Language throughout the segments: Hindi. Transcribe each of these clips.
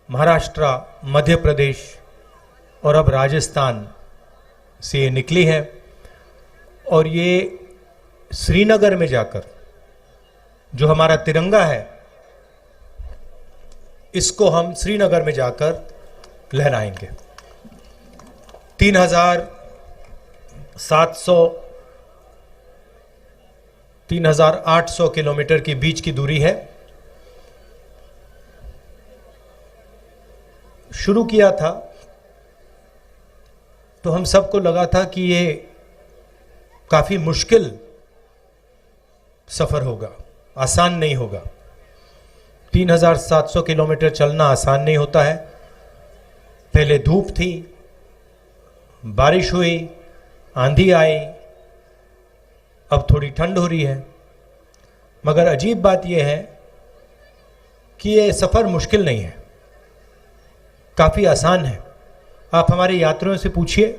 महाराष्ट्र, मध्य प्रदेश और अब राजस्थान से ये निकली है और ये श्रीनगर में जाकर जो हमारा तिरंगा है इसको हम श्रीनगर में जाकर लहराएंगे। 3,800 किलोमीटर के बीच की दूरी है। शुरू किया था तो हम सबको लगा था कि ये काफी मुश्किल सफर होगा, आसान नहीं होगा। 3,700 किलोमीटर चलना आसान नहीं होता है। पहले धूप थी, बारिश हुई, आंधी आई, अब थोड़ी ठंड हो रही है। मगर अजीब बात यह है कि ये सफर मुश्किल नहीं है, काफी आसान है। आप हमारे यात्रियों से पूछिए,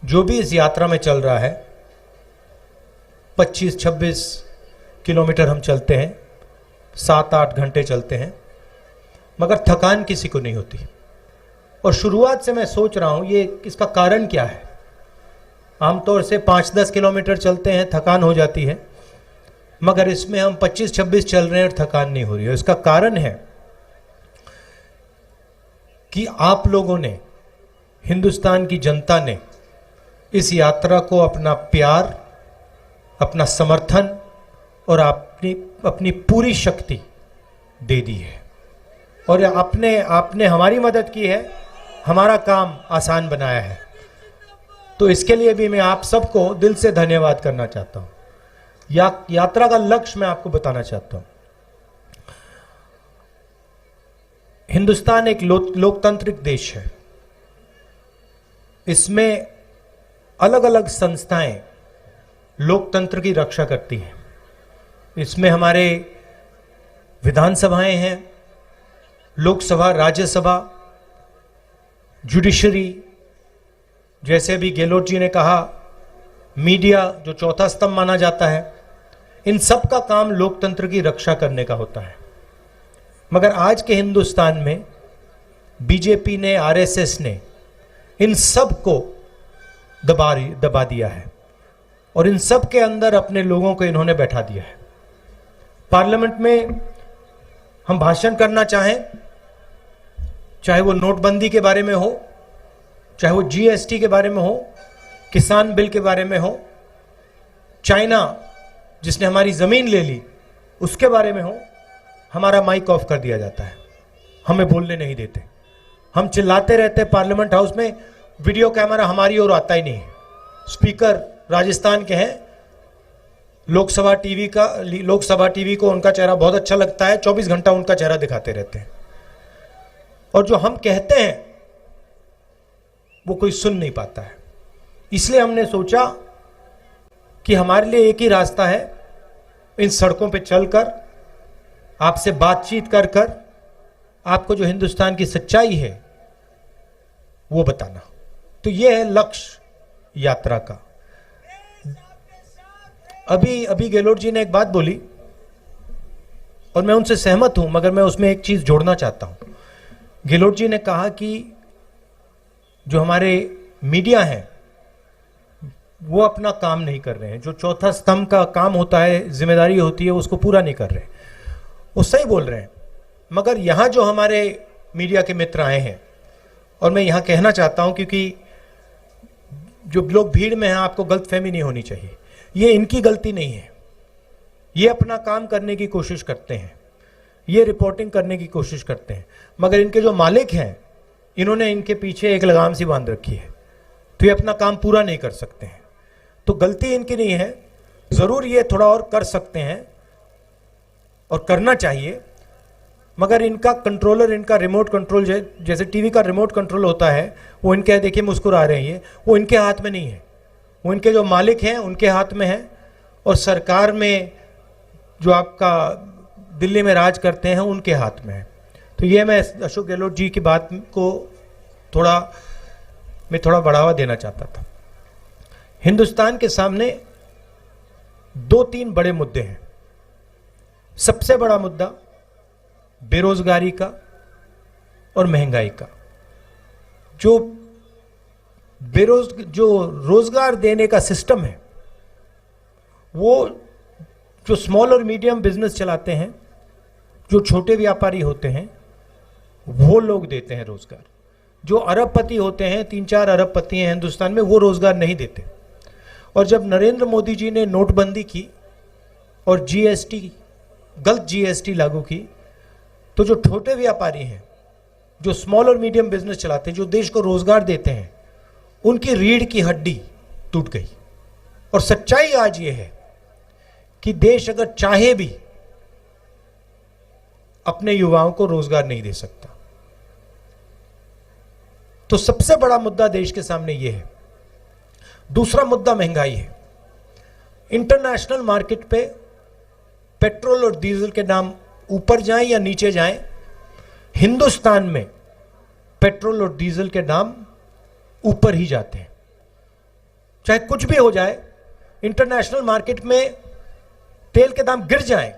जो भी इस यात्रा में चल रहा है, 25-26 किलोमीटर हम चलते हैं, 7-8 घंटे चलते हैं, मगर थकान किसी को नहीं होती। और शुरुआत से मैं सोच रहा हूं ये इसका कारण क्या है। आमतौर से 5-10 किलोमीटर चलते हैं, थकान हो जाती है, मगर इसमें हम 25-26 चल रहे हैं और थकान नहीं हो रही है। इसका कारण है कि आप लोगों ने, हिंदुस्तान की जनता ने इस यात्रा को अपना प्यार, अपना समर्थन और अपनी पूरी शक्ति दे दी है और आपने हमारी मदद की है, हमारा काम आसान बनाया है। तो इसके लिए भी मैं आप सबको दिल से धन्यवाद करना चाहता हूं। यात्रा का लक्ष्य मैं आपको बताना चाहता हूं। हिंदुस्तान एक लोकतांत्रिक देश है। इसमें अलग अलग संस्थाएं लोकतंत्र की रक्षा करती हैं। इसमें हमारे विधानसभाएं हैं, लोकसभा, राज्यसभा, जुडिशरी, जैसे भी गहलोत जी ने कहा, मीडिया जो चौथा स्तंभ माना जाता है, इन सब का काम लोकतंत्र की रक्षा करने का होता है। मगर आज के हिंदुस्तान में बीजेपी ने, आरएसएस ने इन सब को दबा दिया है और इन सब के अंदर अपने लोगों को इन्होंने बैठा दिया है। पार्लियामेंट में हम भाषण करना चाहें, चाहे वो नोटबंदी के बारे में हो, चाहे वो जीएसटी के बारे में हो, किसान बिल के बारे में हो, चाइना जिसने हमारी जमीन ले ली उसके बारे में हो, हमारा माइक ऑफ कर दिया जाता है, हमें बोलने नहीं देते। हम चिल्लाते रहते हैं पार्लियामेंट हाउस में, वीडियो कैमरा हमारी ओर आता ही नहीं है। स्पीकर राजस्थान के हैं, लोकसभा टीवी को उनका चेहरा बहुत अच्छा लगता है, 24 घंटा उनका चेहरा दिखाते रहते हैं और जो हम कहते हैं वो कोई सुन नहीं पाता है। इसलिए हमने सोचा कि हमारे लिए एक ही रास्ता है, इन सड़कों पे चलकर आपसे बातचीत कर कर आपको जो हिंदुस्तान की सच्चाई है वो बताना। तो ये है लक्ष्य यात्रा का। अभी गहलोत जी ने एक बात बोली और मैं उनसे सहमत हूं, मगर मैं उसमें एक चीज जोड़ना चाहता हूं। गहलोत जी ने कहा कि जो हमारे मीडिया हैं वो अपना काम नहीं कर रहे हैं, जो चौथा स्तंभ का काम होता है, जिम्मेदारी होती है, उसको पूरा नहीं कर रहे। वो सही बोल रहे हैं, मगर यहां जो हमारे मीडिया के मित्र आए हैं, और मैं यहां कहना चाहता हूं क्योंकि जो लोग भीड़ में हैं, आपको गलतफहमी नहीं होनी चाहिए, ये इनकी गलती नहीं है। ये अपना काम करने की कोशिश करते हैं, ये रिपोर्टिंग करने की कोशिश करते हैं, मगर इनके जो मालिक हैं इन्होंने इनके पीछे एक लगाम सी बांध रखी है, तो ये अपना काम पूरा नहीं कर सकते हैं। तो गलती इनकी नहीं है, जरूर ये थोड़ा और कर सकते हैं और करना चाहिए, मगर इनका कंट्रोलर, इनका रिमोट कंट्रोल, जैसे टीवी का रिमोट कंट्रोल होता है, वो इनके, देखिए मुस्कुरा रहे हैं, वो इनके हाथ में नहीं है, वो इनके जो मालिक हैं उनके हाथ में है। और सरकार में जो आपका दिल्ली में राज करते हैं उनके हाथ में है। तो ये मैं अशोक गहलोत जी की बात को थोड़ा बढ़ावा देना चाहता था। हिंदुस्तान के सामने 2-3 बड़े मुद्दे हैं। सबसे बड़ा मुद्दा बेरोजगारी का, और महंगाई का। जो रोजगार देने का सिस्टम है, वो जो स्मॉल और मीडियम बिजनेस चलाते हैं, जो छोटे व्यापारी होते हैं, वो लोग देते हैं रोजगार। जो अरबपति होते हैं, 3-4 अरबपति हैं हिंदुस्तान में, वो रोजगार नहीं देते। और जब नरेंद्र मोदी जी ने नोटबंदी की और जीएसटी, गलत जीएसटी लागू की, तो जो छोटे व्यापारी हैं, जो स्मॉल और मीडियम बिजनेस चलाते हैं, जो देश को रोजगार देते हैं, उनकी रीढ़ की हड्डी टूट गई। और सच्चाई आज ये है कि देश अगर चाहे भी अपने युवाओं को रोजगार नहीं दे सकता। तो सबसे बड़ा मुद्दा देश के सामने यह है। दूसरा मुद्दा महंगाई है। इंटरनेशनल मार्केट पे पेट्रोल और डीजल के दाम ऊपर जाएं या नीचे जाएं, हिंदुस्तान में पेट्रोल और डीजल के दाम ऊपर ही जाते हैं। चाहे कुछ भी हो जाए, इंटरनेशनल मार्केट में तेल के दाम गिर जाएं,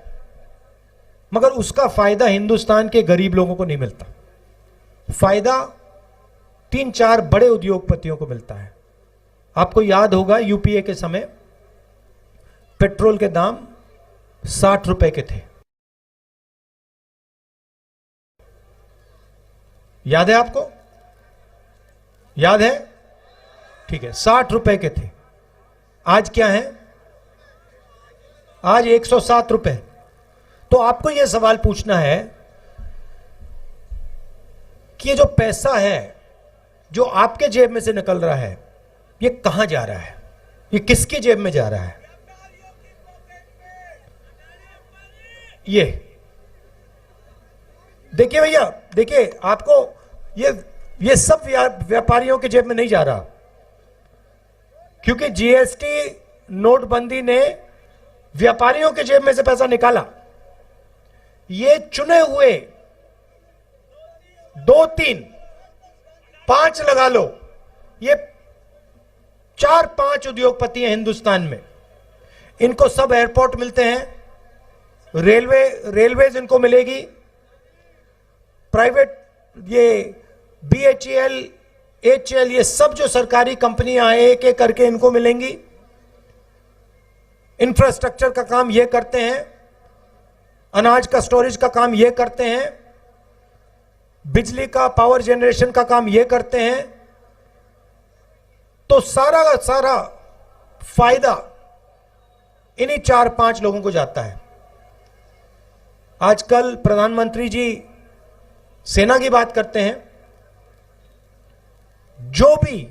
मगर उसका फायदा हिंदुस्तान के गरीब लोगों को नहीं मिलता। फायदा 3-4 बड़े उद्योगपतियों को मिलता है। आपको याद होगा यूपीए के समय पेट्रोल के दाम 60 रुपए के थे। याद है आपको? याद है? ठीक है, 60 रुपए के थे। आज क्या है? आज 107 रुपए। तो आपको यह सवाल पूछना है कि ये जो पैसा है जो आपके जेब में से निकल रहा है, ये कहां जा रहा है? ये किसकी जेब में जा रहा है? ये देखिए भैया, देखिए, आपको ये सब व्यापारियों की जेब में नहीं जा रहा, क्योंकि जीएसटी नोटबंदी ने व्यापारियों के जेब में से पैसा निकाला। ये चुने हुए 2, 3, 5 लगा लो, ये 4-5 उद्योगपति हैं हिंदुस्तान में। इनको सब एयरपोर्ट मिलते हैं, रेलवेज इनको मिलेगी, प्राइवेट ये बीएचईएल, एचएल, ये सब जो सरकारी कंपनियां हैं एक एक करके इनको मिलेंगी। इंफ्रास्ट्रक्चर का काम ये करते हैं, अनाज का स्टोरेज का काम ये करते हैं, बिजली का पावर जनरेशन का काम ये करते हैं। तो सारा का सारा फायदा इन्हीं 4-5 लोगों को जाता है। आजकल प्रधानमंत्री जी सेना की बात करते हैं। जो भी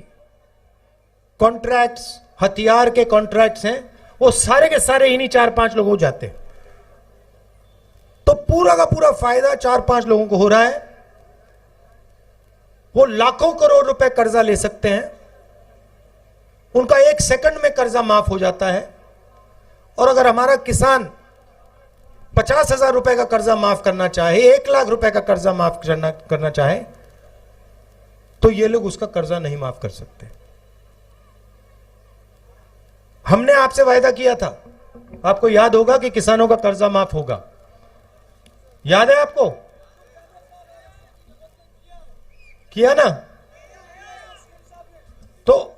कॉन्ट्रैक्ट्स, हथियार के कॉन्ट्रैक्ट्स हैं, वो सारे के सारे इन्हीं 4-5 लोगों को जाते हैं। तो पूरा का पूरा फायदा 4-5 लोगों को हो रहा है। वो लाखों करोड़ रुपए कर्जा ले सकते हैं, उनका 1 सेकंड में कर्जा माफ हो जाता है। और अगर हमारा किसान 50,000 रुपए का कर्जा माफ करना चाहे, 1 लाख रुपए का कर्जा माफ करना चाहे, तो ये लोग उसका कर्जा नहीं माफ कर सकते। हमने आपसे वायदा किया था, आपको याद होगा, कि किसानों का कर्जा माफ होगा। याद है आपको? किया ना? तो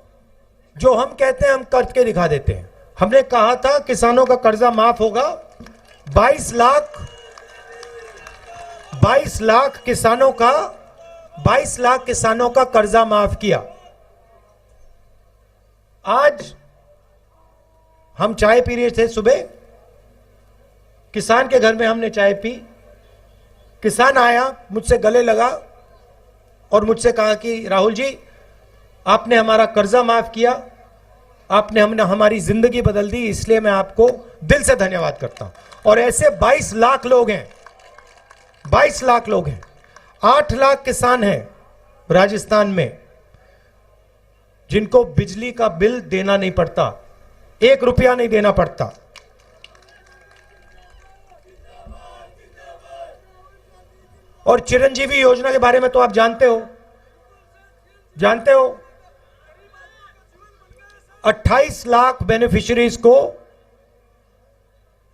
जो हम कहते हैं हम करके दिखा देते हैं। हमने कहा था किसानों का कर्जा माफ होगा। 22 लाख किसानों का कर्जा माफ किया। आज हम चाय पी रहे थे सुबह, किसान के घर में हमने चाय पी। किसान आया, मुझसे गले लगा और मुझसे कहा कि राहुल जी, आपने हमारा कर्जा माफ किया, आपने हमारी जिंदगी बदल दी, इसलिए मैं आपको दिल से धन्यवाद करता हूं। और ऐसे 22 लाख लोग हैं, 22 लाख लोग हैं। 8 लाख किसान हैं राजस्थान में जिनको बिजली का बिल देना नहीं पड़ता, 1 रुपया नहीं देना पड़ता। और चिरंजीवी योजना के बारे में तो आप जानते हो 28 लाख बेनिफिशियरीज को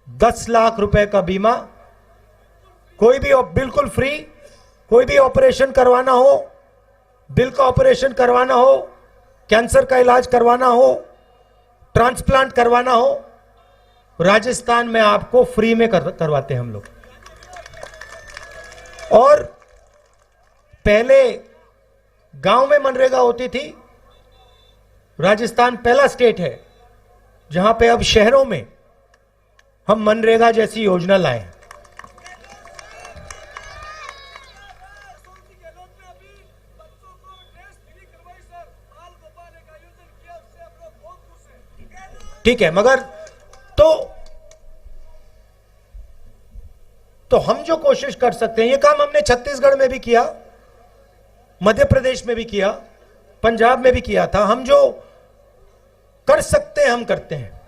10 लाख रुपए का बीमा, कोई भी बिल्कुल फ्री, कोई भी ऑपरेशन करवाना हो, दिल का ऑपरेशन करवाना हो, कैंसर का इलाज करवाना हो, ट्रांसप्लांट करवाना हो, राजस्थान में आपको फ्री में करवाते हैं हम लोग। और पहले गांव में मनरेगा होती थी। राजस्थान पहला स्टेट है जहां पे अब शहरों में हम मनरेगा जैसी योजना लाए हैं। ठीक है, मगर तो हम जो कोशिश कर सकते हैं, ये काम हमने छत्तीसगढ़ में भी किया, मध्य प्रदेश में भी किया, पंजाब में भी किया था। हम जो कर सकते हैं हम करते हैं।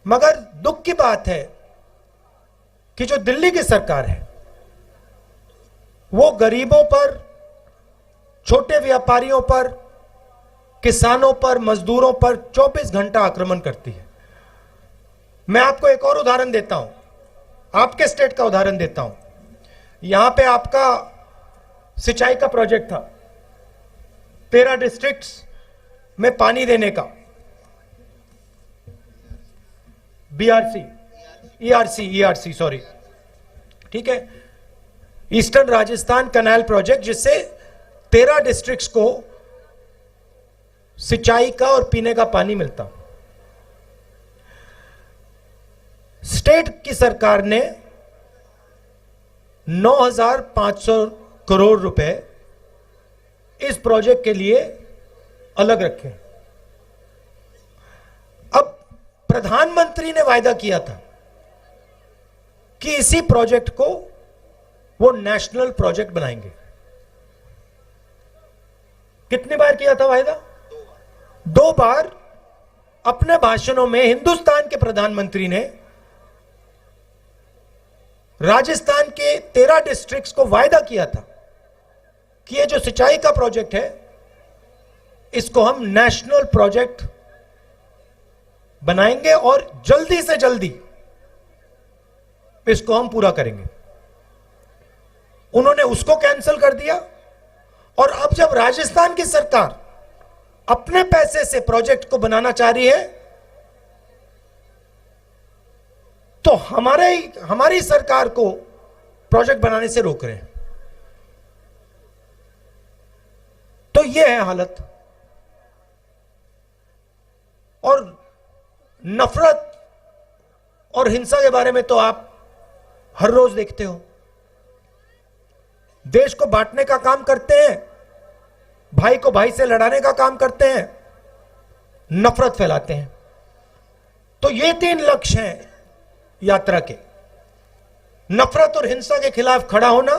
मगर दुख की बात है कि जो दिल्ली की सरकार है वो गरीबों पर, छोटे व्यापारियों पर, किसानों पर, मजदूरों पर 24 घंटा आक्रमण करती है। मैं आपको एक और उदाहरण देता हूं, आपके स्टेट का उदाहरण देता हूं। यहां पे आपका सिंचाई का प्रोजेक्ट था, 13 डिस्ट्रिक्ट्स में पानी देने का, ईआरसी सॉरी, ठीक है, ईस्टर्न राजस्थान कैनाल प्रोजेक्ट, जिससे 13 डिस्ट्रिक्ट्स को सिंचाई का और पीने का पानी मिलता। स्टेट की सरकार ने 9,500 करोड़ रुपए इस प्रोजेक्ट के लिए अलग रखे। अब प्रधानमंत्री ने वायदा किया था कि इसी प्रोजेक्ट को वो नेशनल प्रोजेक्ट बनाएंगे। कितनी बार किया था वायदा? 2 बार। अपने भाषणों में हिंदुस्तान के प्रधानमंत्री ने राजस्थान के 13 डिस्ट्रिक्ट्स को वायदा किया था कि ये जो सिंचाई का प्रोजेक्ट है इसको हम नेशनल प्रोजेक्ट बनाएंगे और जल्दी से जल्दी इसको हम पूरा करेंगे। उन्होंने उसको कैंसिल कर दिया और अब जब राजस्थान की सरकार अपने पैसे से प्रोजेक्ट को बनाना चाह रही है तो हमारी सरकार को प्रोजेक्ट बनाने से रोक रहे हैं। तो यह है हालत। और नफरत और हिंसा के बारे में तो आप हर रोज देखते हो। देश को बांटने का काम करते हैं, भाई को भाई से लड़ाने का काम करते हैं, नफरत फैलाते हैं। तो ये 3 लक्ष्य हैं यात्रा के। नफरत और हिंसा के खिलाफ खड़ा होना,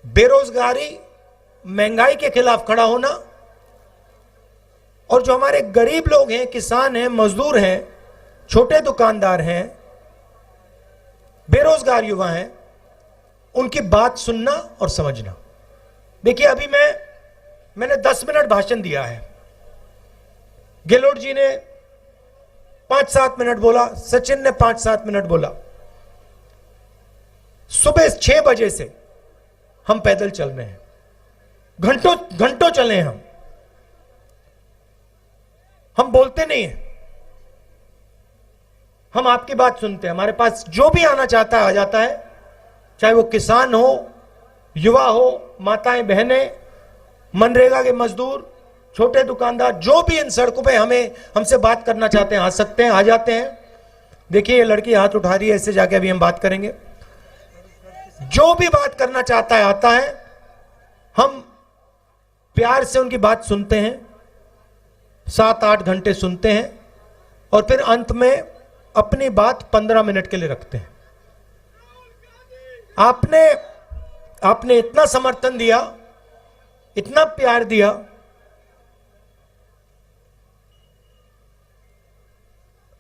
बेरोजगारी, महंगाई के खिलाफ खड़ा होना, और जो हमारे गरीब लोग हैं, किसान हैं, मजदूर हैं, छोटे दुकानदार हैं, बेरोजगार युवा हैं, उनकी बात सुनना और समझना। देखिए, अभी मैंने 10 मिनट भाषण दिया है। गहलोत जी ने 5-7 मिनट बोला, सचिन ने 5-7 मिनट बोला। सुबह 6 बजे से हम पैदल चल रहे हैं, घंटों चले हैं हम बोलते नहीं हैं, हम आपकी बात सुनते हैं। हमारे पास जो भी आना चाहता है आ जाता है, चाहे वो किसान हो, युवा हो, माताएं बहनें, मनरेगा के मजदूर, छोटे दुकानदार, जो भी इन सड़कों पे हमसे बात करना चाहते हैं आ सकते हैं, आ जाते हैं। देखिए, ये लड़की हाथ उठा रही है, इससे जाके अभी हम बात करेंगे। जो भी बात करना चाहता है आता है, हम प्यार से उनकी बात सुनते हैं, 7-8 घंटे सुनते हैं और फिर अंत में अपनी बात 15 मिनट के लिए रखते हैं। आपने इतना समर्थन दिया, इतना प्यार दिया,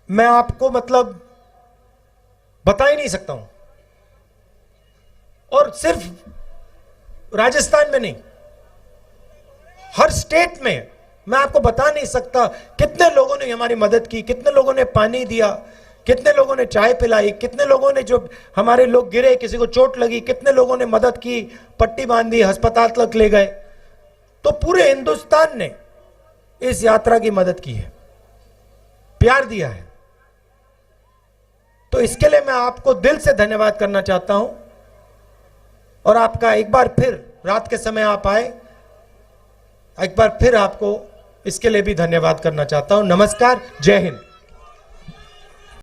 मैं आपको मतलब बता ही नहीं सकता हूं। और सिर्फ राजस्थान में नहीं, हर स्टेट में मैं आपको बता नहीं सकता कितने लोगों ने हमारी मदद की, कितने लोगों ने पानी दिया, कितने लोगों ने चाय पिलाई, कितने लोगों ने, जो हमारे लोग गिरे, किसी को चोट लगी, कितने लोगों ने मदद की, पट्टी बांधी, अस्पताल तक ले गए। तो पूरे हिंदुस्तान ने इस यात्रा की मदद की है, प्यार दिया है। तो इसके लिए मैं आपको दिल से धन्यवाद करना चाहता हूं, और आपका एक बार फिर, रात के समय आप आए, एक बार फिर आपको इसके लिए भी धन्यवाद करना चाहता हूं। नमस्कार, जय हिंद।